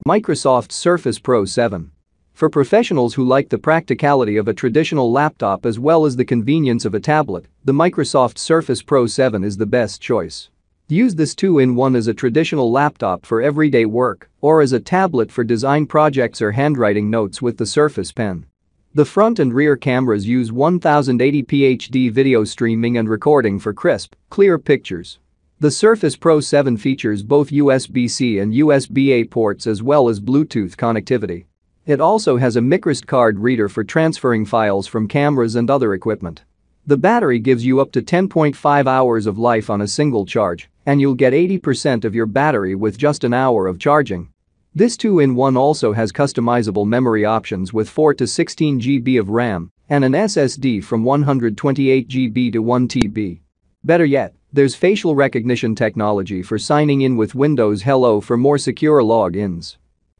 Microsoft Surface Pro 7. For professionals who like the practicality of a traditional laptop as well as the convenience of a tablet, the Microsoft Surface Pro 7 is the best choice. Use this 2-in-1 as a traditional laptop for everyday work or as a tablet for design projects or handwriting notes with the Surface Pen. The front and rear cameras use 1080p HD video streaming and recording for crisp, clear pictures. The Surface Pro 7 features both USB-C and USB-A ports as well as Bluetooth connectivity. It also has a microSD card reader for transferring files from cameras and other equipment. The battery gives you up to 10.5 hours of life on a single charge, and you'll get 80% of your battery with just an hour of charging. This 2-in-1 also has customizable memory options with 4 to 16 GB of RAM and an SSD from 128 GB to 1 TB. Better yet, there's facial recognition technology for signing in with Windows Hello for more secure logins.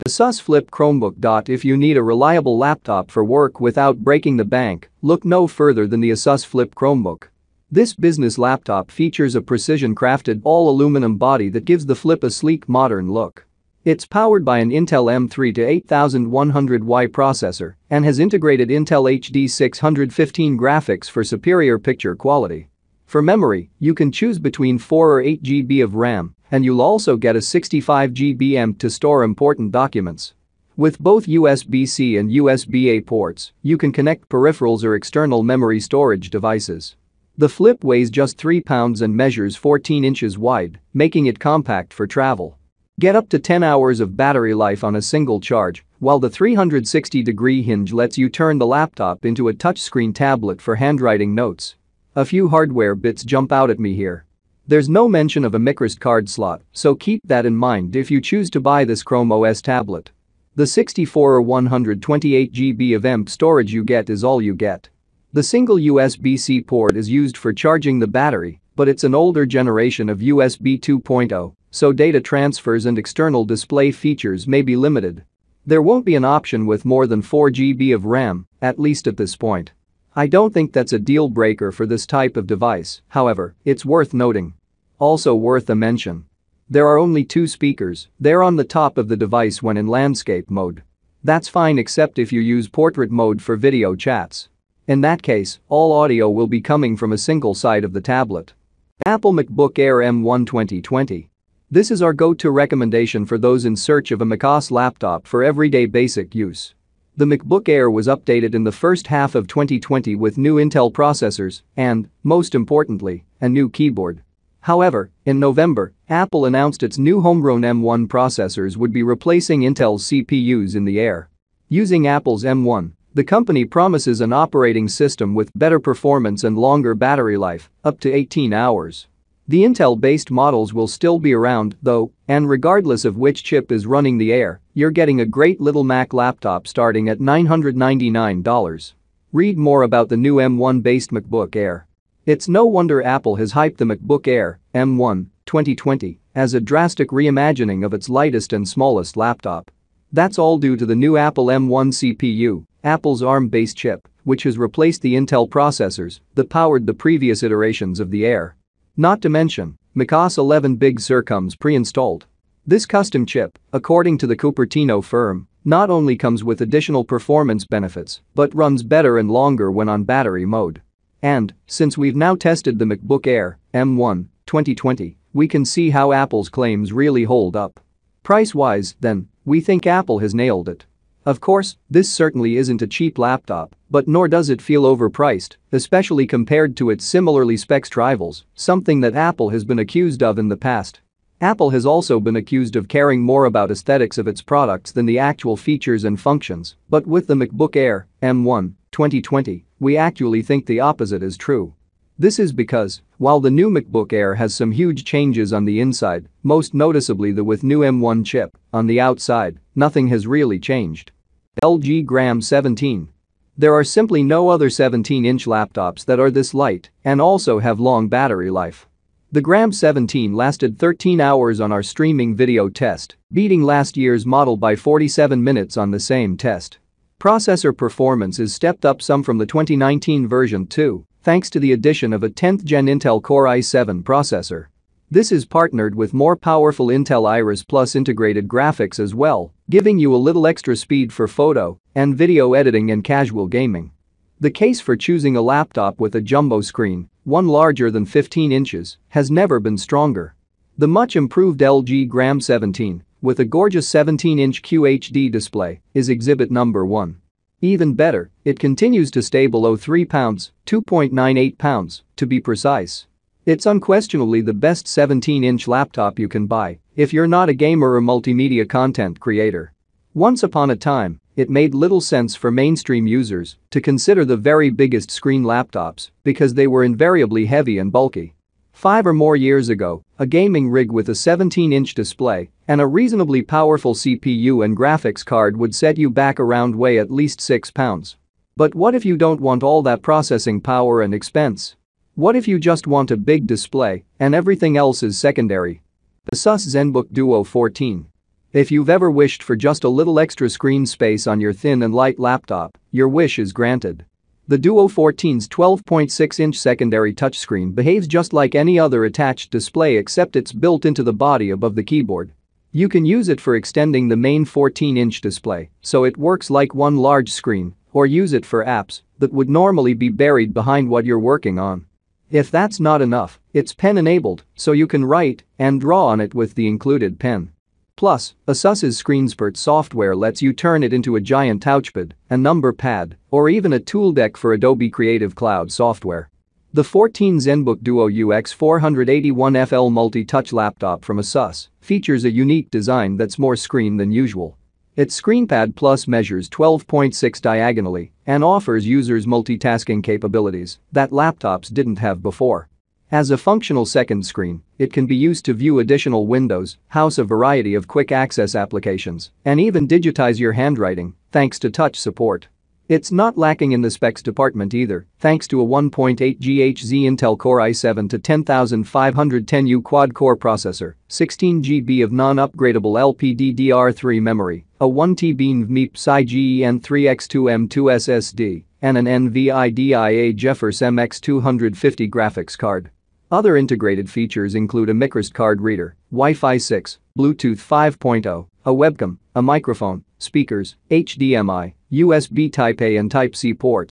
ASUS Flip Chromebook. If you need a reliable laptop for work without breaking the bank, look no further than the ASUS Flip Chromebook. This business laptop features a precision-crafted all-aluminum body that gives the Flip a sleek modern look. It's powered by an Intel M3-8100Y processor and has integrated Intel HD 615 graphics for superior picture quality. For memory, you can choose between 4 or 8 GB of RAM, and you'll also get a 65 GB M to store important documents. With both USB-C and USB-A ports, you can connect peripherals or external memory storage devices. The Flip weighs just 3 pounds and measures 14 inches wide, making it compact for travel. Get up to 10 hours of battery life on a single charge, while the 360-degree hinge lets you turn the laptop into a touchscreen tablet for handwriting notes. A few hardware bits jump out at me here. There's no mention of a microSD card slot, so keep that in mind if you choose to buy this Chrome OS tablet. The 64 or 128 GB of EMP storage you get is all you get. The single USB-C port is used for charging the battery, but it's an older generation of USB 2.0, so data transfers and external display features may be limited. There won't be an option with more than 4 GB of RAM, at least at this point. I don't think that's a deal breaker for this type of device, however, it's worth noting. Also worth a mention. There are only 2 speakers, they're on the top of the device when in landscape mode. That's fine except if you use portrait mode for video chats. In that case, all audio will be coming from a single side of the tablet. Apple MacBook Air M1 2020. This is our go-to recommendation for those in search of a macOS laptop for everyday basic use. The MacBook Air was updated in the first half of 2020 with new Intel processors and, most importantly, a new keyboard. However, in November, Apple announced its new homegrown M1 processors would be replacing Intel's CPUs in the Air. Using Apple's M1, the company promises an operating system with better performance and longer battery life, up to 18 hours. The Intel-based models will still be around, though, and regardless of which chip is running the Air, you're getting a great little Mac laptop starting at $999. Read more about the new M1-based MacBook Air. It's no wonder Apple has hyped the MacBook Air, M1, 2020, as a drastic reimagining of its lightest and smallest laptop. That's all due to the new Apple M1 CPU, Apple's ARM-based chip, which has replaced the Intel processors that powered the previous iterations of the Air. Not to mention, macOS 11 Big Sur comes pre-installed. This custom chip, according to the Cupertino firm, not only comes with additional performance benefits but runs better and longer when on battery mode. And, since we've now tested the MacBook Air, M1, 2020, we can see how Apple's claims really hold up. Price-wise, then, we think Apple has nailed it. Of course, this certainly isn't a cheap laptop, but nor does it feel overpriced, especially compared to its similarly spec'd rivals, something that Apple has been accused of in the past. Apple has also been accused of caring more about aesthetics of its products than the actual features and functions, but with the MacBook Air, M1, 2020, we actually think the opposite is true. This is because, while the new MacBook Air has some huge changes on the inside, most noticeably the with new M1 chip, on the outside, nothing has really changed. LG Gram 17. There are simply no other 17-inch laptops that are this light and also have long battery life. The Gram 17 lasted 13 hours on our streaming video test, beating last year's model by 47 minutes on the same test. Processor performance is stepped up some from the 2019 version too, thanks to the addition of a 10th-gen Intel Core i7 processor. This is partnered with more powerful Intel Iris Plus integrated graphics as well, giving you a little extra speed for photo and video editing and casual gaming. The case for choosing a laptop with a jumbo screen, one larger than 15 inches, has never been stronger. The much improved LG Gram 17, with a gorgeous 17-inch QHD display, is exhibit number 1. Even better, it continues to stay below 3 pounds, 2.98 pounds, to be precise. It's unquestionably the best 17-inch laptop you can buy if you're not a gamer or multimedia content creator. Once upon a time, it made little sense for mainstream users to consider the very biggest screen laptops because they were invariably heavy and bulky. 5 or more years ago, a gaming rig with a 17-inch display and a reasonably powerful CPU and graphics card would set you back around weigh at least 6 pounds. But what if you don't want all that processing power and expense? What if you just want a big display and everything else is secondary? ASUS ZenBook Duo 14. If you've ever wished for just a little extra screen space on your thin and light laptop, your wish is granted. The Duo 14's 12.6-inch secondary touchscreen behaves just like any other attached display except it's built into the body above the keyboard. You can use it for extending the main 14-inch display so it works like one large screen, or use it for apps that would normally be buried behind what you're working on. If that's not enough, it's pen-enabled, so you can write and draw on it with the included pen. Plus, ASUS's ScreenSpurt software lets you turn it into a giant touchpad, a number pad, or even a tool deck for Adobe Creative Cloud software. The 14 ZenBook Duo UX 481FL multi-touch laptop from ASUS features a unique design that's more screen than usual. Its ScreenPad Plus measures 12.6 diagonally and offers users multitasking capabilities that laptops didn't have before. As a functional second screen, it can be used to view additional windows, house a variety of quick access applications, and even digitize your handwriting, thanks to touch support. It's not lacking in the specs department either, thanks to a 1.8 GHz Intel Core i7 to 10510U quad-core processor, 16 GB of non-upgradable LPDDR3 memory, a 1 TB NVMe SiGen3x2M2 SSD, and an NVIDIA GeForce MX250 graphics card. Other integrated features include a microSD card reader, Wi-Fi 6, Bluetooth 5.0, a webcam, a microphone, speakers, HDMI, USB Type-A and Type-C ports.